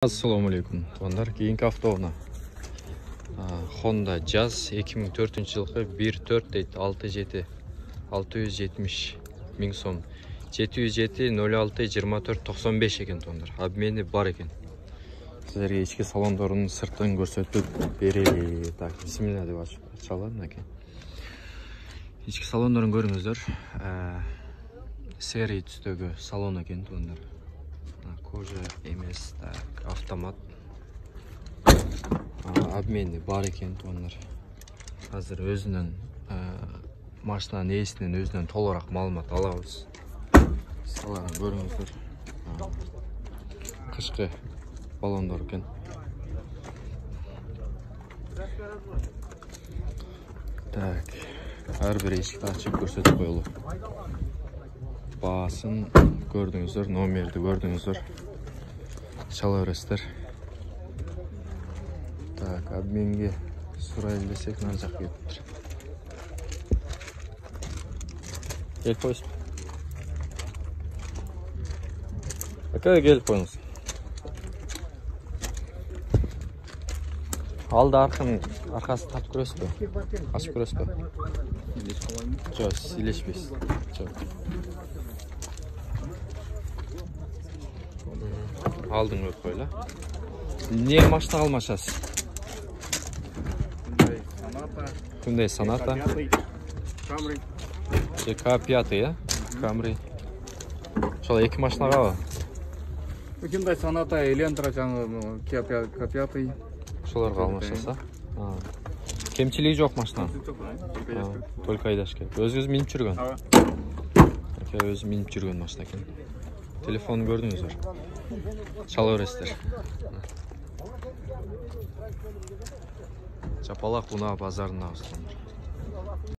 Assalamu alaikum. Tuanlar, keyingi avtouna Honda Jazz 2004 жылғы 1.4 дейді, 6.7 670 мың сом 707 06 24 95 екен туандар. Обмені бар екен. Сіздерге ішкі салондарын сырттан көрсетіп берейік. Так, бисмилля деп ашалады екен. Ішкі салондарын көріңіздер. Серий түстегі салон екен туандар. Кожа емес, так, автомат. Обмені бар екен туандар. Қазір өзінің машинаның иесінен өзінен толығырақ малымат аламыз. Саларын көріңіздер. Қышқы баллондар екен. Так, әрбір ешікті ашып көрсетіп қойылу. Басын көрдіңіздер, номерді көрдіңіздер. Шала өрестер. Так, обменге сұрайлы десек, нар жақ кетіпті. Келіп қойсын. Әкәге келіп қойыңыз. Алды арқасы тартып көресіз бе? Ашып көресіз бе? Жоқ, силешпейсіз. Aldın yok böyle. Niye maçta almaşasın? Hyundai Sonata. Camry. K5 ya? Camry. Şöyle iki maçına kal. Hyundai Sonata, Elantra жаңы K5. Şolar kalmaşasa. Kemçiliği yok maçta. Только айдаш керек. Өзіңіз миніп жүрген. Өзі миніп жүрген maçta екен. Telefonu gördünüzdür. Çala öresler. Çapalak buna pazarına